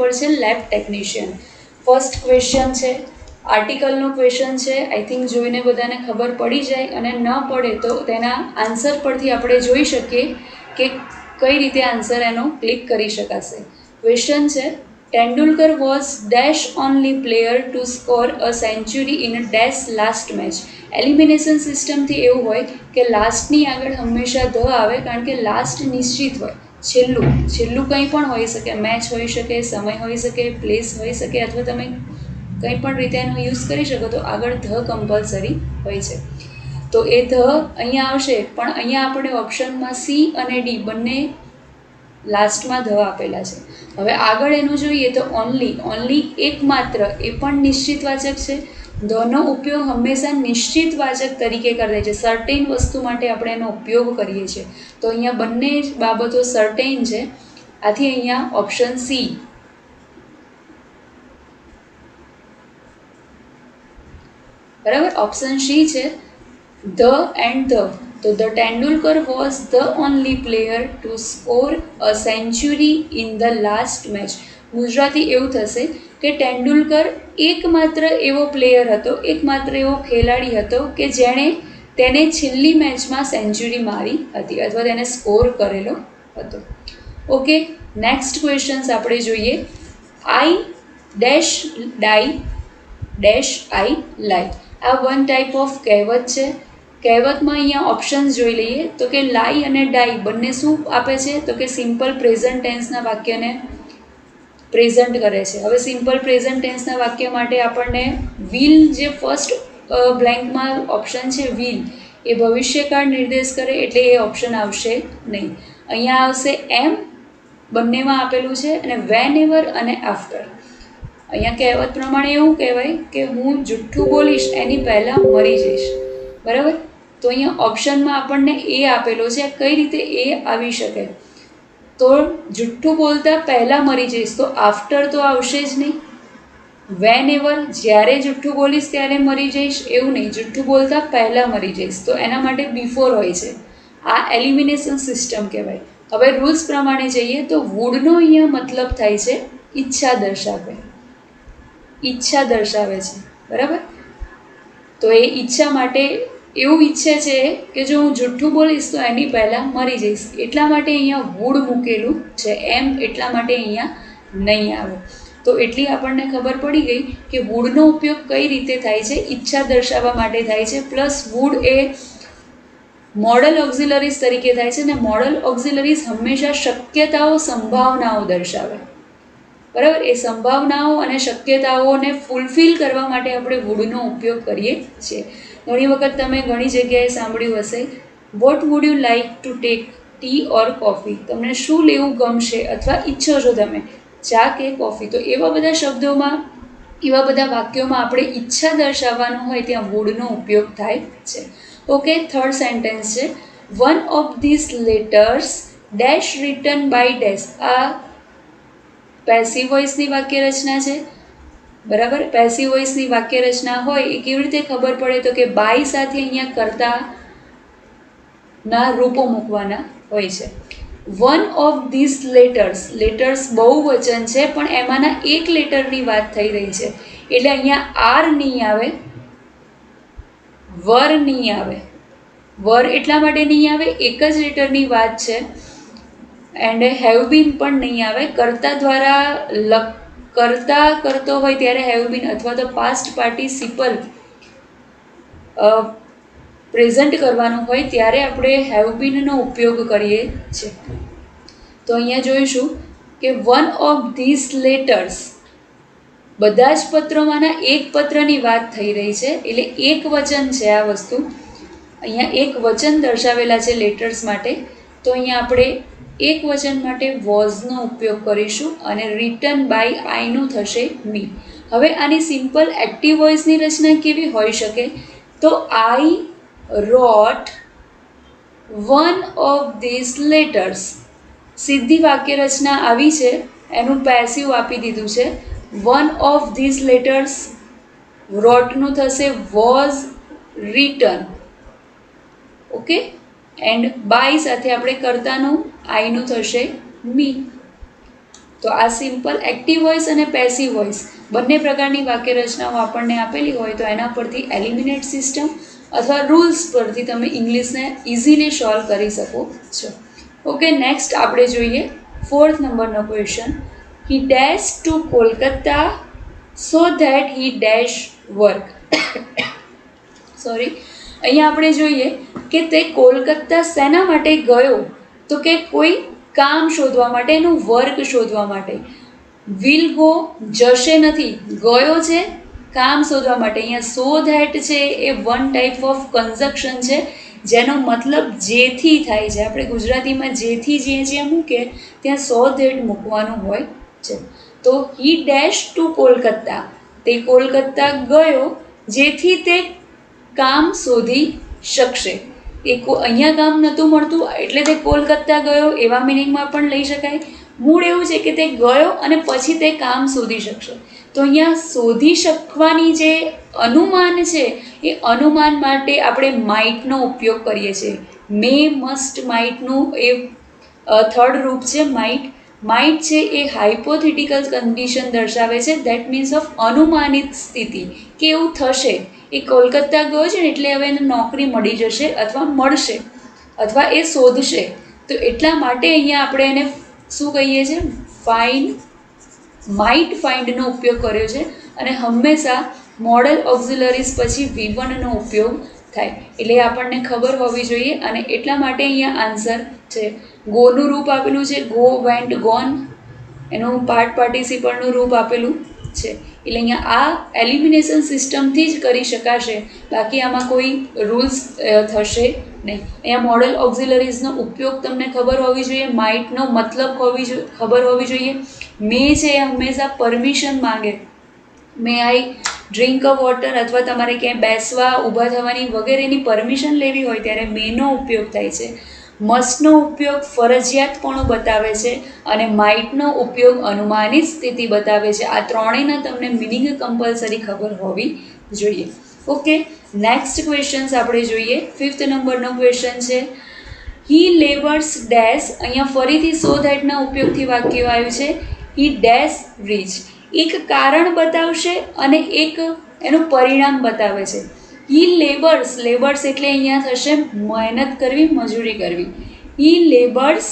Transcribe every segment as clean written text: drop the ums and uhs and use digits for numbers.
પર છે lab technician. First question છે, આર્ટિકલનો ક્વેશ્ચન છે. આઈ થિંક જોઈને બધાને ખબર પડી જાય, અને ન પડે તો તેના આન્સર પરથી આપણે જોઈ શકીએ કે કઈ રીતે આન્સર એનો ક્લિક કરી શકાશે. ક્વેશ્ચન છે, Tendulkar was dash only player to score a century in dash last match. Elimination સિસ્ટમથી એવું હોય કે લાસ્ટની આગળ હંમેશા ધ આવે, કારણ કે લાસ્ટ નિશ્ચિત હોય. છેલ્લું કંઈ પણ હોઈ શકે, મેચ હોઈ શકે, સમય હોઈ શકે, પ્લેસ હોઈ શકે, અથવા તમે કંઈ પણ રીતે એનો યુઝ કરી શકો, તો આગળ ધ કમ્પલસરી હોય છે. તો એ ધ અહીંયા આવશે, પણ અહીંયા આપણે ઓપ્શનમાં સી અને ડી બંને લાસ્ટમાં ધ આપેલા છે. હવે આગળ એનું જોઈએ તો ઓનલી એકમાત્ર, એ પણ નિશ્ચિતવાચક છે. ધનો ઉપયોગ હંમેશા નિશ્ચિતવાચક તરીકે કરે છે. સર્ટેન વસ્તુ માટે આપણે એનો ઉપયોગ કરીએ છીએ. તો અહીંયા બંને જ બાબતો સર્ટેન છે. આથી અહીંયા ઓપ્શન સી. બરાબર, ઓપ્શન સી છે ધ એન્ડ ધ. તો the Tendulkar was the only player to score a century in the last match. Gujarati એવું થશે કે તેંડુલકર એકમાત્ર એવો પ્લેયર હતો, એકમાત્ર એવો ખેલાડી હતો કે જેણે તેને છેલ્લી મેચમાં સેન્ચુરી મારી હતી, અથવા તેને સ્કોર કરેલો હતો. ઓકે, નેક્સ્ટ ક્વેશ્ચન્સ આપણે જોઈએ. આઈ ડેશ ડાઈ ડેશ આઈ લાઈ. આ વન ટાઈપ ઓફ કહેવત છે. કહેવતમાં અહીંયા ઓપ્શન્સ જોઈ લઈએ તો કે લાઈ અને ડાઈ બંને શું આપે છે, તો કે સિમ્પલ પ્રેઝન્ટ ટેન્સના વાક્યને પ્રેઝન્ટ કરે છે. હવે સિમ્પલ પ્રેઝન્ટ ટેન્સના વાક્ય માટે આપણને વિલ, જે ફર્સ્ટ બ્લેન્કમાં ઓપ્શન છે વિલ, એ ભવિષ્યકાળ નિર્દેશ કરે, એટલે એ ઓપ્શન આવશે નહીં. અહીંયા આવશે એમ, બંનેમાં આપેલું છે, અને વેન એવર અને આફ્ટર. અહીંયા કહેવત પ્રમાણે એવું કહેવાય કે હું જુઠ્ઠું બોલીશ એની પહેલાં મરી જઈશ. બરાબર, તો અહીંયા ઓપ્શનમાં આપણને એ આપેલો છે. કઈ રીતે એ આવી શકે, તો જુઠ્ઠું બોલતા પહેલાં મરી જઈશ, તો આફ્ટર તો આવશે જ નહીં. વેન એવર, જ્યારે જુઠ્ઠું બોલીશ ત્યારે મરી જઈશ એવું નહીં, જુઠ્ઠું બોલતા પહેલાં મરી જઈશ, તો એના માટે બિફોર હોય છે. આ એલિમિનેશન સિસ્ટમ કહેવાય. હવે રૂલ્સ પ્રમાણે જઈએ તો વુડનો અહીંયા મતલબ થાય છે ઈચ્છા દર્શાવે. ઈચ્છા દર્શાવે છે, બરાબર. તો એ ઈચ્છા માટે એવું ઈચ્છે છે કે જો હું જુઠ્ઠું બોલીશ તો એની પહેલાં મરી જઈશ, એટલા માટે અહીંયા વુડ મૂકેલું છે. એમ એટલા માટે અહીંયા નહીં આવે. તો એટલી આપણને ખબર પડી ગઈ કે વુડનો ઉપયોગ કઈ રીતે થાય છે, ઈચ્છા દર્શાવવા માટે થાય છે. પ્લસ વુડ એ મોડલ ઓક્ઝિલરીઝ તરીકે થાય છે, અને મોડલ ઓક્ઝિલરીઝ હંમેશા શક્યતાઓ, સંભાવનાઓ દર્શાવે. બરાબર, એ સંભાવનાઓ અને શક્યતાઓને ફૂલફિલ કરવા માટે આપણે વુડનો ઉપયોગ કરીએ છીએ. ઘણી વખત તમે ઘણી જગ્યાએ સાંભળ્યું હશે, what would you like to take, T or coffee. તમને શું લેવું ગમશે અથવા ઈચ્છો છો તમે, ચા કે કોફી. તો એવા બધા શબ્દોમાં, એવા બધા વાક્યોમાં આપણે ઈચ્છા દર્શાવવાનું હોય ત્યાં વુડનો ઉપયોગ થાય છે. ઓકે, થર્ડ સેન્ટેન્સ છે, one of these letters dash written by dash. આ પેસિવ વોઇસની વાક્ય રચના છે. બરાબર, પેસિવ વોઇસની વાક્ય રચના હોય એ કેવી રીતે ખબર પડે, તો કે બાય સાથે અહીંયા કર્તા ના રૂપો મૂકવાના હોય છે. One of these letters, letters બહુવચન છે, પણ એમાંના એક લેટરની વાત થઈ રહી છે, એટલે અહીંયા આર નહીં આવે, વર નહીં આવે. વર એટલા માટે નહીં આવે, એક જ લેટરની વાત છે. એન્ડ હેવ બીન પણ નહીં આવે. કર્તા દ્વારા કરતો હોય ત્યારે હેવ બીન અથવા તો પાસ્ટ પાર્ટિસિપલ પ્રેઝન્ટ કરવાનું હોય ત્યારે આપણે હેવ બીનનો ઉપયોગ કરીએ છીએ. તો અહીંયા જોઈશું કે વન ઓફ ધીસ લેટર્સ, બધા જ પત્રોમાંના એક પત્રની વાત થઈ રહી છે, એટલે એક વચન છે આ વસ્તુ. અહીંયા એક વચન દર્શાવેલા છે લેટર્સ માટે, તો અહીંયા આપણે એક વચન માટે વોઝનો ઉપયોગ કરીશું, અને રિટન બાય આઈનું થશે મી. હવે આની સિમ્પલ એક્ટિવ વોઇસની રચના કેવી હોઈ શકે, તો આઈ રોટ વન ઓફ ધીસ લેટર્સ. સીધી વાક્ય રચના આવી છે, એનું પેસિવ આપી દીધું છે. વન ઓફ ધીસ લેટર્સ, રોટનું થશે was written. Okay, and by સાથે આપણે કર્તાનું આઈનું થશે મી. તો આ સિમ્પલ એક્ટિવ વોઇસ અને પેસિવ વોઇસ બંને પ્રકારની વાક્ય રચનાઓ આપણને આપેલી હોય તો એના પરથી એલિમિનેટ સિસ્ટમ અથવા રૂલ્સ પરથી તમે ઇંગ્લિશને ઇઝીલી સોલ્વ કરી શકો છો. ઓકે, નેક્સ્ટ આપણે જોઈએ 4th નંબરનો question. He dash to Kolkata so that he dash work. Sorry, અહીંયા આપણે જોઈએ કે તે કોલકાતા શેના માટે ગયો, તો કે કોઈ કામ શોધવા માટે, એનું વર્ક શોધવા માટે. વિલ ગો જશે નથી, ગયો છે કામ શોધવા માટે. અહીંયા સો ધેટ છે એ વન ટાઈપ ઓફ કન્ઝક્શન છે જેનો મતલબ જેથી થાય છે. આપણે ગુજરાતીમાં જેથી જ્યાં મૂકે ત્યાં સો ધેટ મૂકવાનું હોય છે. તો હી ડેશ ટુ કોલકાતા, તે કોલકાતા ગયો જેથી તે કામ શોધી શકશે. અહીંયા કામ નહોતું મળતું એટલે તે કોલકાતા ગયો, એવા મિનિંગમાં પણ લઈ શકાય. મૂળ એવું છે કે તે ગયો અને પછી તે કામ શોધી શકશે. તો અહીંયા શોધી શકવાની જે અનુમાન છે એ અનુમાન માટે આપણે માઇટનો ઉપયોગ કરીએ છીએ. મે, મસ્ટ, માઇટનું એ થર્ડ રૂપ છે માઇટ. માઇટ છે એ હાઇપોથેટિકલ કન્ડિશન દર્શાવે છે, દેટ મીન્સ ઓફ અનુમાનિત સ્થિતિ કે એવું થશે. એ કોલકાતા ગયો છે ને એટલે હવે એને નોકરી મળી જશે અથવા મળશે અથવા એ શોધશે. તો એટલા માટે અહીંયા આપણે એને શું કહીએ છીએ, માઇટ ફાઇન્ડનો ઉપયોગ કર્યો છે અને હંમેશા મોડલ ઓક્ઝિલરીઝ પછી V1નો ઉપયોગ થાય. એટલે આપણને ખબર હોવી જોઈએ અને એટલા માટે અહીંયા આન્સર છે. ગોનું રૂપ આપેલું છે, ગો, વેન્ટ, ગોન. એનું પાર્ટિસિપલનું રૂપ આપેલું છે. એટલે અહીંયા આ એલિમિનેશન સિસ્ટમથી જ કરી શકાશે, બાકી આમાં કોઈ રૂલ્સ થશે નહીં. અહીંયા મોડલ ઓક્ઝિલરીઝનો ઉપયોગ તમને ખબર હોવી જોઈએ, માઇટનો મતલબ ખબર હોવી જોઈએ. મે છે એ હંમેશા પરમિશન માંગે, મે આઈ ડ્રિંક અ વોટર, અથવા તમારે ક્યાંય બેસવા, ઊભા થવાની વગેરેની પરમિશન લેવી હોય ત્યારે મેનો ઉપયોગ થાય છે. મસ્ટનો ઉપયોગ ફરજિયાતપણું બતાવે છે અને માઇટનો ઉપયોગ અનુમાનિત સ્થિતિ બતાવે છે. આ ત્રણેયના તમને મિનિંગ કમ્પલસરી ખબર હોવી જોઈએ. ઓકે, નેક્સ્ટ ક્વેશ્ચન્સ આપણે જોઈએ. 5th નંબરનો ક્વેશ્ચન છે હી લેબર્સ ડેશ. અહીંયા ફરીથી સો ધેટના ઉપયોગથી વાક્ય આવ્યું છે. હી ડેશ રીચ. એક કારણ બતાવશે અને એક એનું પરિણામ બતાવે છે. હી લેબર્સ, લેબર્સ એટલે અહીંયા થશે મહેનત કરવી, મજૂરી કરવી. હી લેબર્સ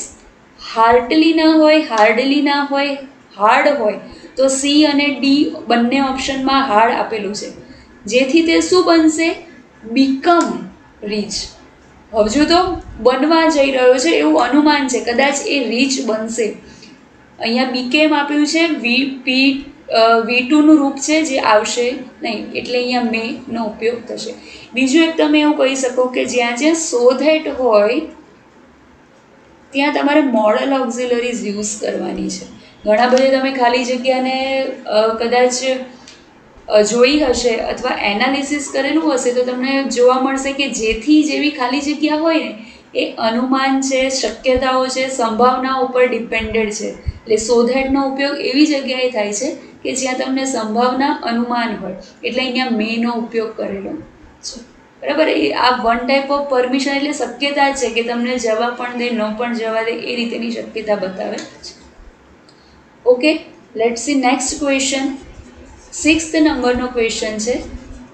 હાર્ટલી ના હોય, હાર્ડલી ના હોય, હાર્ડ હોય તો સી અને ડી બંને ઓપ્શનમાં હાર્ડ આપેલું છે. જેથી તે શું બનશે, બીકમ રીચ. હજુ તો બનવા જઈ રહ્યો છે એવું અનુમાન છે, કદાચ એ રીચ બનશે. અહીંયા બીકેમ આપ્યું છે, V2નું રૂપ છે જે આવશે નહીં, એટલે અહીંયા મેનો ઉપયોગ થશે. બીજું એક તમે એવું કહી શકો કે જ્યાં જ્યાં સો ધેટ હોય ત્યાં તમારે મોડલ ઓક્ઝિલરીઝ યુઝ કરવાની છે. ઘણા બધા તમે ખાલી જગ્યાને કદાચ જોઈ હશે અથવા એનાલિસિસ કરેલું હશે તો તમને જોવા મળશે કે જેથી જેવી ખાલી જગ્યા હોય ને એ અનુમાન છે, શક્યતાઓ છે, સંભાવનાઓ ઉપર ડિપેન્ડેડ છે. એટલે સો ધેટનો ઉપયોગ એવી જગ્યાએ થાય છે કે જ્યાં તમને સંભાવના, અનુમાન હોય, એટલે અહીંયા મેનો ઉપયોગ કરેલો છે. બરાબર, આ વન ટાઈપ ઓફ પરમિશન એટલે શક્યતા છે કે તમને જવા પણ દે, ન પણ જવા દે, એ રીતેની શક્યતા બતાવે છે. Okay, let's see next question. 6th નંબરનો ક્વેશ્ચન છે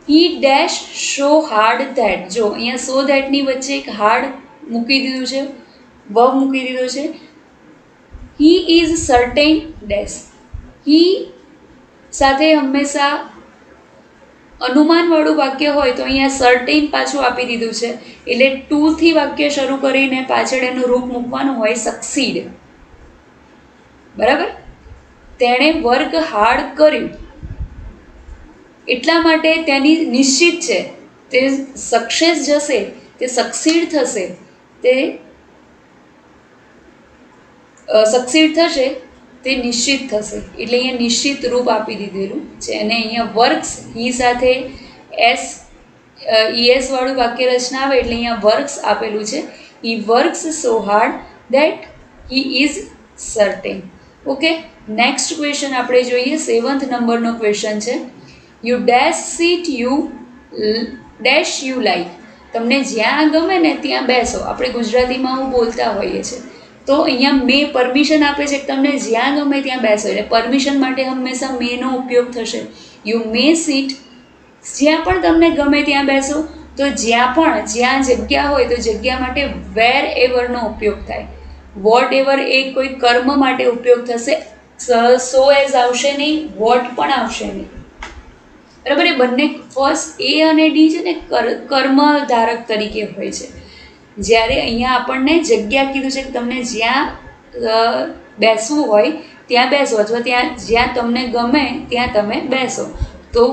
હી ડેશ શો હાર્ડ ધેટ. જો અહીંયા સો ધેટની વચ્ચે એક હાર્ડ મૂકી દીધું છે, વર્બ મૂકી દીધો છે. He is certain dash. He સાથે હંમેશા અનુમાનવાળું વાક્ય હોય તો અહીંયા સર્ટેન પાછું આપી દીધું છે, એટલે ટુથી વાક્ય શરૂ કરીને પાછળ એનું રૂપ મૂકવાનું હોય સક્સીડ. બરાબર, તેણે વર્ક હાર્ડ કર્યું એટલા માટે તેની નિશ્ચિત છે તે સક્સેસ જશે, તે સક્સીડ થશે, તે સક્સીડ થશે, તે નિશ્ચિત થશે. એટલે અહીંયા નિશ્ચિત રૂપ આપી દીધેલું છે અને અહીંયા વર્ક્સ હી સાથે ES વાળું વાક્ય રચના આવે એટલે અહીંયા વર્ક્સ આપેલું છે. He works so hard that he is certain. Okay, next question આપણે જોઈએ. 7th નંબરનો ક્વેશ્ચન છે you dash seat you dash you like. તમને જ્યાં ગમે ને ત્યાં બેસો. આપણે ગુજરાતીમાં હું બોલતા હોઈએ છીએ તો અહીંયા મે પરમિશન આપે છે કે તમને જ્યાં ગમે ત્યાં બેસો, એટલે પરમિશન માટે હંમેશા મેનો ઉપયોગ થશે. યુ મે સીટ, જ્યાં પણ તમને ગમે ત્યાં બેસો. તો જ્યાં જગ્યા હોય તો જગ્યા માટે વેર એવરનો ઉપયોગ થાય. વોટ એવર એ કોઈ કર્મ માટે ઉપયોગ થશે, સો એઝ આવશે નહીં, વોટ પણ આવશે નહીં. બરાબર, એ બંને ફર્સ્ટ એ અને ડી છે ને કર્મ ધારક તરીકે હોય છે. જ્યારે અહીંયા આપણને જગ્યા કીધું છે કે તમને જ્યાં બેસવું હોય ત્યાં બેસો, અથવા જ્યાં તમને ગમે ત્યાં તમે બેસો. તો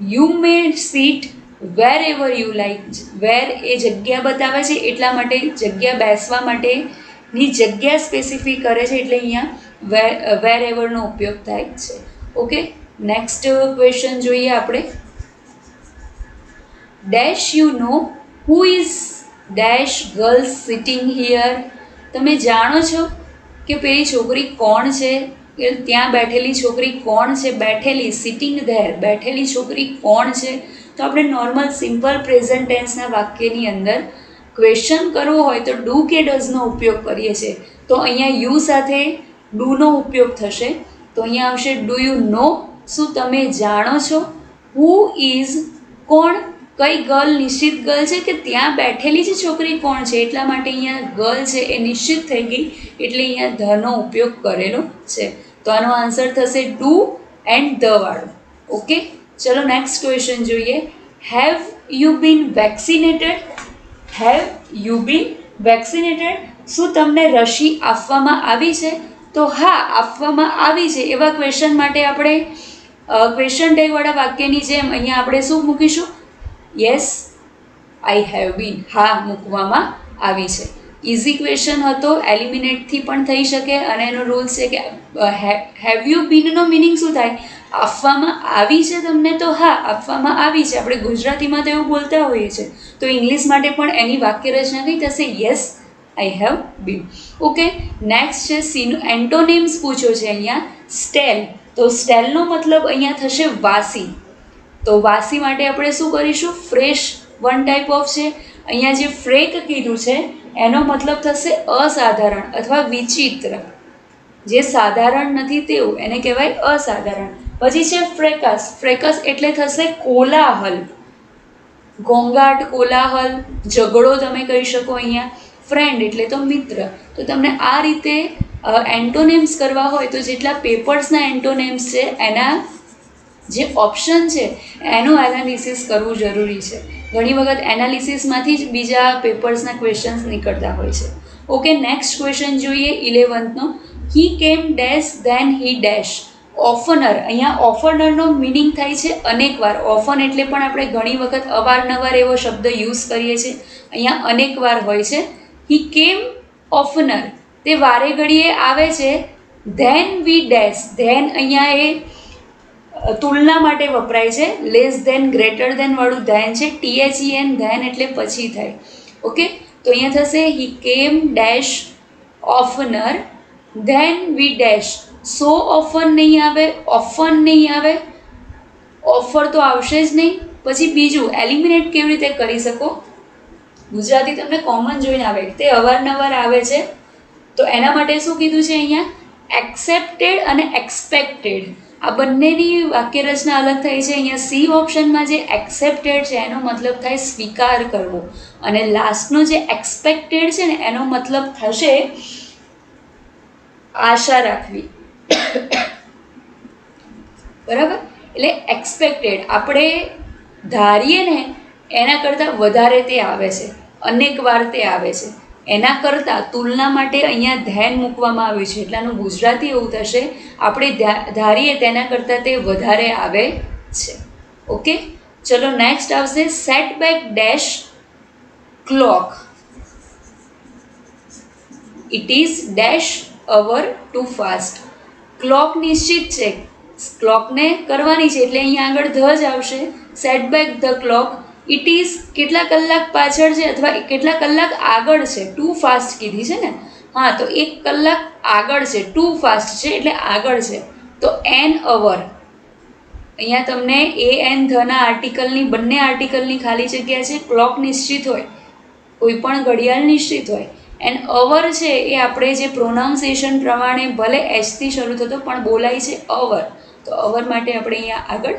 you may seat wherever you like. Where એ જગ્યા બતાવે છે, એટલા માટે જગ્યા બેસવા માટેની જગ્યા સ્પેસિફિક કરે છે, એટલે અહીંયા વેર એવરનો ઉપયોગ થાય છે. ઓકે, નેક્સ્ટ ક્વેશ્ચન જોઈએ આપણે. Dash you know who is dash girls sitting here. તમે જાણો છો કે પેલી છોકરી કોણ છે, કે ત્યાં બેઠેલી છોકરી કોણ છે. બેઠેલી, સિટિંગ ધેર, બેઠેલી છોકરી કોણ છે. તો આપણે નોર્મલ સિમ્પલ પ્રેઝન્ટ ટેન્સના વાક્યની અંદર ક્વેશ્ચન કરવો હોય તો ડુ કે ડઝનો ઉપયોગ કરીએ છીએ. તો અહીંયા યુ સાથે ડુનો ઉપયોગ થશે. તો અહીંયા આવશે ડુ યુ નો, શું તમે જાણો છો. હુ ઇઝ, કોણ, કઈ ગર્લ, નિશ્ચિત ગર્લ છે કે ત્યાં બેઠેલી છે છોકરી કોણ છે, એટલા માટે અહીંયા ગર્લ છે એ નિશ્ચિત થઈ ગઈ, એટલે અહીંયા ધનો ઉપયોગ કરેલો છે. તો આનો આન્સર થશે ડુ એન્ડ ધ વાળો. ઓકે, ચલો નેક્સ્ટ ક્વેશ્ચન જોઈએ. Have you bin vaccinated. Have you bin vaccinated, શું તમને રસી આપવામાં આવી છે. તો હા, આપવામાં આવી છે. એવા ક્વેશ્ચન માટે આપણે ક્વેશ્ચન ટેગવાળા વાક્યની જેમ અહીંયા આપણે શું મૂકીશું, યસ આઈ હેવ બીન, હા મૂકવામાં આવી છે. ઇઝી ક્વેશ્ચન હતો, એલિમિનેટથી પણ થઈ શકે, અને એનો રૂલ છે કે હેવ યુ બીનનો મિનિંગ શું થાય, આપવામાં આવી છે તમને, તો હા આપવામાં આવી છે. આપણે ગુજરાતીમાં તો એવું બોલતા હોઈએ છીએ, તો ઇંગ્લિશ માટે પણ એની વાક્ય રચના કઈ થશે, yes I have been. Okay, next છે સીનો એન્ટોનિમ્સ પૂછ્યો છે અહીંયા. સ્ટેલ, તો સ્ટેલનો મતલબ અહીંયા થશે વાસી. તો વાસી માટે આપણે શું કરીશું, ફ્રેશ વન ટાઈપ ઓફ છે. અહીંયા જે ફ્રેક કીધું છે એનો મતલબ થશે અસાધારણ અથવા વિચિત્ર. જે સાધારણ નથી તેવું એને કહેવાય અસાધારણ. પછી છે ફ્રેકસ. ફ્રેકસ એટલે થશે કોલાહલ, ઘોંઘાટ, કોલાહલ, ઝઘડો તમે કહી શકો અહીંયા. ફ્રેન્ડ એટલે તો મિત્ર. તો તમને આ રીતે એન્ટોનેમ્સ કરવા હોય તો જેટલા પેપર્સના એન્ટોનેમ્સ છે એના જે ઓપ્શન છે એનું એનાલિસિસ કરવું જરૂરી છે. ઘણી વખત એનાલિસિસમાંથી જ બીજા પેપર્સના ક્વેશ્ચન્સ નીકળતા હોય છે. ઓકે, નેક્સ્ટ ક્વેશ્ચન જોઈએ 11th. He came dash then he dash. ઓફનર, અહીંયા ઓફનરનો મિનિંગ થાય છે અનેકવાર. ઓફન એટલે પણ આપણે ઘણી વખત અવારનવાર એવો શબ્દ યુઝ કરીએ છીએ, અહીંયા અનેકવાર હોય છે. હી કેમ ઓફનર, તે વારે ઘડીએ આવે છે. ધેન વી ડેશ, ધેન અહીંયા એ તુલના માટે વપરાય છે. લેસ ધેન, ગ્રેટર ધેન વાળું ધેન છે. THEN, ધેન એટલે પછી થાય. ઓકે, તો અહીંયા થશે he came dash oftener than we dash. So often નહીં આવે, ઓફન નહીં આવે, ઓફર તો આવશે જ નહીં. પછી બીજું એલિમિનેટ કેવી રીતે કરી શકો, ગુજરાતી તમને કોમન જોઈને આવે, તે અવારનવાર આવે છે. તો એના માટે શું કીધું છે અહીંયા, એક્સેપ્ટેડ અને એક્સપેક્ટેડ. આ બંનેની વાક્યરચના અલગ થઈ છે. અહીંયા સી ઓપ્શનમાં જે એક્સેપ્ટેડ છે એનો મતલબ થાય સ્વીકાર કરવો, અને લાસ્ટનો જે એક્સપેક્ટેડ છે ને એનો મતલબ થશે આશા રાખવી. બરાબર, એટલે એક્સપેક્ટેડ આપણે ધારીએ ને એના કરતાં વધારે તે આવે છે, અનેકવાર તે આવે છે. એના કરતાં તુલના માટે અહીંયા ધ્યાન મૂકવામાં આવ્યું છે, એટલાનું ગુજરાતી એવું થશે આપણે ધારીએ તેના કરતાં તે વધારે આવે છે. ઓકે, ચલો નેક્સ્ટ આવશે setback dash clock. It is dash hour too fast. Clock નિશ્ચિત છે, ક્લોકને કરવાની છે એટલે અહીંયા આગળ ધ જ આવશે. Setback the clock. It is કેટલા કલાક પાછળ છે અથવા કેટલા કલાક આગળ છે. ટુ ફાસ્ટ કીધી છે ને, હા તો 1 કલાક આગળ છે. ટુ ફાસ્ટ છે એટલે આગળ છે. તો એન અવર, અહીંયા તમને એન ધના આર્ટિકલની, બંને આર્ટિકલની ખાલી જગ્યા છે. ક્લોક નિશ્ચિત હોય, કોઈ પણ ઘડિયાળ નિશ્ચિત હોય, એન્ડ અવર છે એ આપણે જે પ્રોનાઉન્સિએશન પ્રમાણે ભલે એચથી શરૂ થતો પણ બોલાય છે અવર, તો અવર માટે આપણે અહીંયા આગળ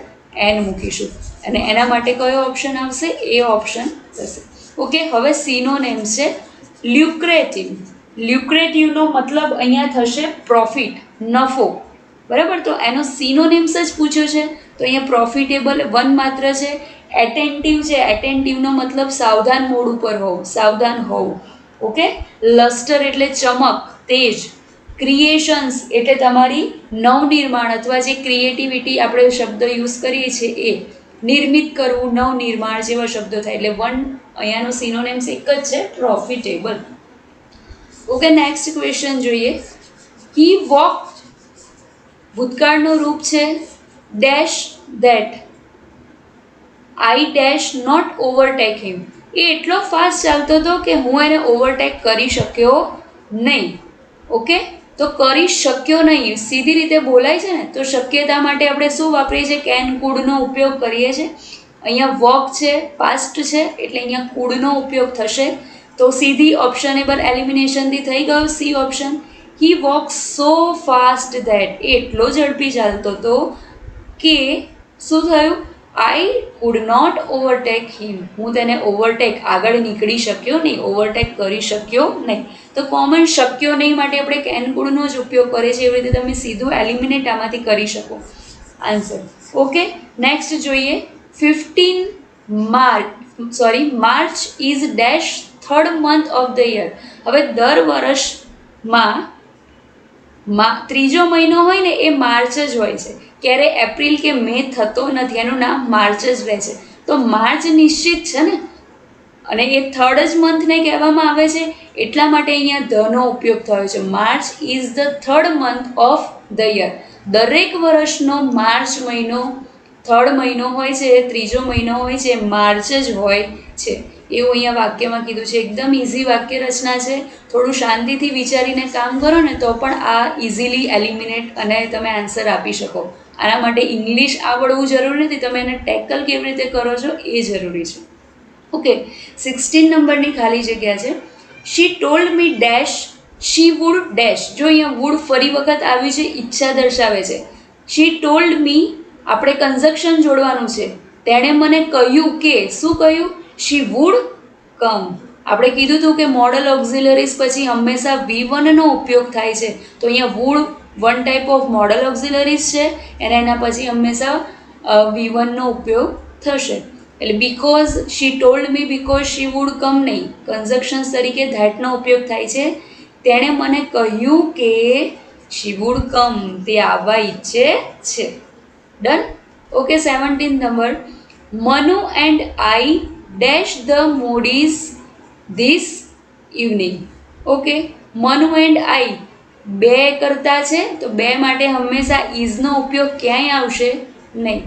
એન મૂકીશું અને એના માટે કયો ઓપ્શન આવશે? એ ઓપ્શન થશે. ઓકે, હવે સિનોનેમ્સ છે. લ્યુક્રેટિવ. લ્યુક્રેટિવનો મતલબ અહીંયા થશે પ્રોફિટ, નફો. બરાબર, તો એનો સિનોનેમ્સ જ પૂછ્યો છે તો અહીંયા પ્રોફિટેબલ વન માત્ર છે. એટેન્ટિવ છે, એટેન્ટિવનો મતલબ સાવધાન મોડ ઉપર હોવું, સાવધાન હોવું. ઓકે, લસ્ટર એટલે ચમક, તેજ. ક્રિએશન્સ એટલે તમારી નવનિર્માણ અથવા જે ક્રિએટિવિટી આપણે શબ્દ યુઝ કરીએ છીએ એ નિર્મિત કરવું, નવનિર્માણ જેવા શબ્દો થાય એટલે વન અહીંયાનો સિનોનેમ્સ એક જ છે, પ્રોફિટેબલ. ઓકે, નેક્સ્ટ ક્વેશ્ચન જોઈએ. હી વોક, ભૂતકાળનું રૂપ છે dash that I dash not overtake him. એ એટલો ફાસ્ટ ચાલતો હતો કે હું એને ઓવરટેક કરી શક્યો નહીં. ઓકે, તો કરી શક્યો નહીં સીધી રીતે બોલાય છે ને, તો શક્યતા માટે આપણે શું વાપરીએ છીએ? કેન, કુડનો ઉપયોગ કરીએ છીએ. અહીંયા વોક છે, પાસ્ટ છે એટલે અહીંયા કુડનો ઉપયોગ થશે. તો સીધી ઓપ્શનેબલ એલિમિનેશનથી થઈ ગયો C option. He walk so fast that, એટલો ઝડપી ચાલતો હતો કે શું થયું? આઈ કુડ નોટ ઓવરટેક હિમ, હું તેને ઓવરટેક આગળ નીકળી શક્યો નહીં, ઓવરટેક કરી શક્યો નહીં. તો કોમન શક્યો નહીં માટે આપણે કેન કુડનો જ ઉપયોગ કરીએ છીએ. એવી રીતે તમે સીધું એલિમિનેટ આમાંથી કરી શકો આન્સર. ઓકે, નેક્સ્ટ જોઈએ. 15 March is dash third month of the year. હવે દર વર્ષમાં ત્રીજો મહિનો હોય ને એ માર્ચ જ હોય છે, ક્યારે એપ્રિલ કે મે થતો નથી, એનું નામ માર્ચ જ રહે છે. તો માર્ચ નિશ્ચિત છે ને, અને એ થર્ડ જ મંથને કહેવામાં આવે છે એટલા માટે અહીંયા ધનો ઉપયોગ થયો છે. March is the third month of the year. દરેક વર્ષનો માર્ચ મહિનો થર્ડ મહિનો હોય છે, ત્રીજો મહિનો હોય છે, માર્ચ જ હોય છે. એવું અહીંયા વાક્યમાં કીધું છે. એકદમ ઇઝી વાક્ય રચના છે. થોડું શાંતિથી વિચારીને કામ કરો ને તો પણ આ ઇઝીલી એલિમિનેટ અને તમે આન્સર આપી શકો. આના માટે ઇંગ્લિશ આવડવું જરૂરી નથી, તમે એને ટેકલ કેવી રીતે કરો છો એ જરૂરી છે. ઓકે, 16 નંબરની ખાલી જગ્યા છે. She told me dash she would dash. જો અહીંયા વુડ ફરી વખત આવ્યું છે, ઈચ્છા દર્શાવે છે. શી ટોલ્ડ મી, આપણે કન્જક્શન જોડવાનું છે. તેણે મને કહ્યું કે, શું કહ્યું? શી વુડ કમ. આપણે કીધું હતું કે મોડલ ઓક્ઝિલરીઝ પછી હંમેશા V1નો ઉપયોગ થાય છે. તો અહીંયા would one type of modal auxiliaries છે અને એના પછી હંમેશા V1નો ઉપયોગ થશે. એટલે because she told me because she would come નહીં, કન્જક્શન્સ તરીકે ધેટનો ઉપયોગ થાય છે. તેણે મને કહ્યું કે શી વુડ કમ, તે આવવા ઈચ્છે છે. Done. Okay, 17 number. Manu and I dash the Moody's this evening. Okay, Manu and I બે કરતા છે તો બે માટે હંમેશા ઇઝનો ઉપયોગ ક્યાંય આવશે નહીં.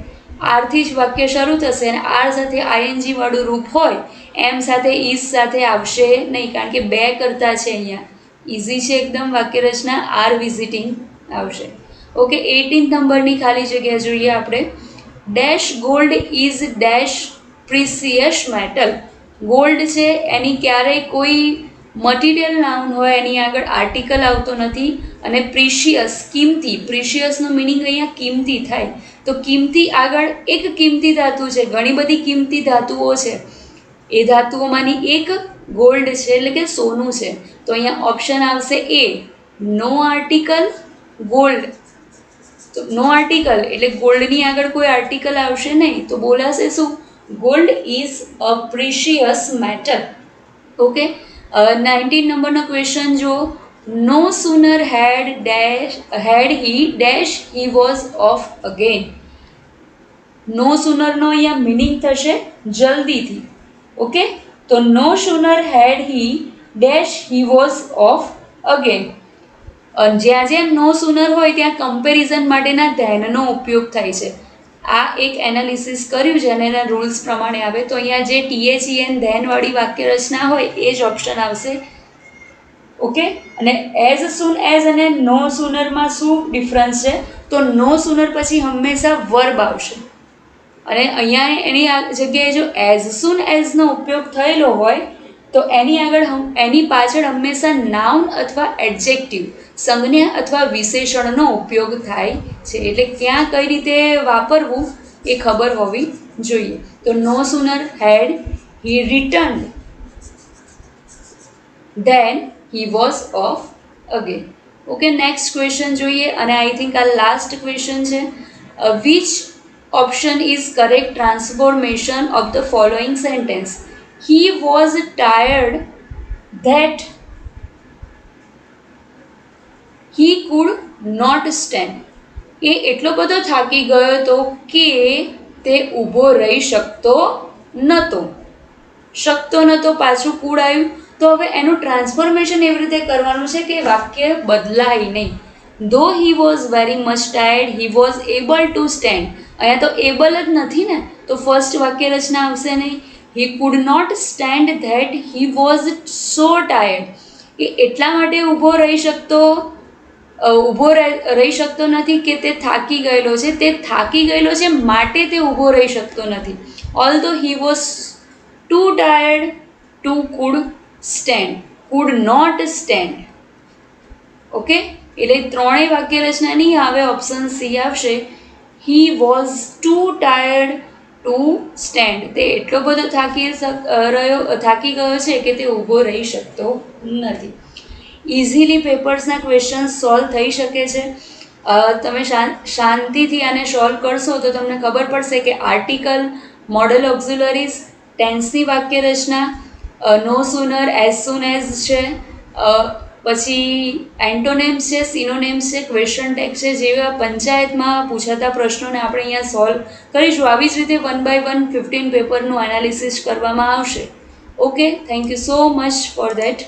આરથી જ વાક્ય શરૂ થશે અને આર સાથે આઈએનજી વાળું રૂપ હોય એમ સાથે ઇઝ સાથે આવશે નહીં, કારણ કે બે કરતા છે. અહીંયા ઇઝી છે એકદમ વાક્ય રચના. આર વિઝિટિંગ આવશે. ઓકે, 18 નંબરની ખાલી જગ્યા જોઈએ આપણે. Dash gold is dash precious metal. Gold છે એની ક્યારેય કોઈ મટીરિયલ નાઉન હોય એની આગળ આર્ટિકલ આવતો નથી. અને પ્રિશિયસ, કિંમતી. પ્રિશિયસનું મિનિંગ અહીંયા કિંમતી થાય. તો કિંમતી આગળ એક કિંમતી ધાતુ છે, ઘણી બધી કિંમતી ધાતુઓ છે. એ ધાતુઓમાંની એક ગોલ્ડ છે એટલે કે સોનું છે. તો અહીંયા ઓપ્શન આવશે એ, નો આર્ટિકલ ગોલ્ડ. તો નો આર્ટિકલ એટલે ગોલ્ડની આગળ કોઈ આર્ટિકલ આવશે નહીં, તો બોલાશે શું? Gold is a precious metal. Okay, 19 નંબરનો ક્વેશ્ચન જો. No sooner had he dash he was off again. No સુનરનો અહીંયા મિનિંગ થશે જલ્દીથી. ઓકે, તો no sooner had he dash he was off again. જ્યાં જ્યાં નો સુનર હોય ત્યાં કમ્પેરિઝન માટેના ધેનનો ઉપયોગ થાય છે. આ એક એનાલિસિસ કર્યું છે અને એના રૂલ્સ પ્રમાણે આવે. તો અહીંયા જે THEN ધેનવાળી વાક્ય રચના હોય એ જ ઓપ્શન આવશે. ઓકે, અને એઝ સૂન એઝ અને નો સુનરમાં શું ડિફરન્સ છે? તો નો સુનર પછી હંમેશા વર્બ આવશે અને અહીંયા એની આ જગ્યાએ જો એઝ સૂન એઝનો ઉપયોગ થયેલો હોય તો એની પાછળ હંમેશા નાઉન અથવા એડજેક્ટિવ સંજ્ઞા અથવા વિશેષણનો ઉપયોગ થાય છે. એટલે ક્યાં કઈ રીતે વાપરવું એ ખબર હોવી જોઈએ. તો no sooner had he returned then he was off again. Okay, next question જોઈએ, અને આઈ થિંક આ લાસ્ટ ક્વેશ્ચન છે. Which option is correct transformation of the following sentence? He was tired that he could not stand. એ એટલો બધો થાકી ગયો હતો કે તે ઊભો રહી શકતો નહોતો. પાછું કુડ આવ્યું. તો હવે એનું ટ્રાન્સફોર્મેશન એવી રીતે કરવાનું છે કે વાક્ય બદલાય નહીં. ધો he was very much tired he was able to stand. અહીંયા તો એબલ જ નથી ને, તો ફર્સ્ટ વાક્ય રચના આવશે નહીં. He could not stand that he was so tired. એ એટલા માટે ઊભો રહી શકતો નથી કે તે થાકી ગયેલો છે. તે થાકી ગયેલો છે માટે તે ઊભો રહી શકતો નથી. Although he was too tired to could not stand. Okay, એટલે ત્રણેય વાક્ય રચના નહીં આવે, ઓપ્શન સી આવશે. He was too tired two stand. તે એટલો બધો થાકી ગયો છે કે તે ઊભો રહી શકતો નથી. ઇઝીલી પેપર્સના ક્વેશ્ચન સોલ્વ થઈ શકે છે. તમે શાંતિથી આને સોલ્વ કરશો તો તમને ખબર પડશે કે આર્ટિકલ, મોડલ ઓક્ઝિલરીઝ, ટેન્સની વાક્ય રચના, નો સુનર, એઝ સુન એઝ છે, પછી એન્ટોનેમ્સ છે, સિનોનેમ્સ છે, ક્વેશ્ચન ટેગ છે, જેવા પંચાયતમાં પૂછાતા પ્રશ્નોને આપણે અહીંયા સોલ્વ કરીશું. આવી જ રીતે 1 by 1 15 પેપરનું એનાલિસિસ કરવામાં આવશે. Okay, thank you so much for that.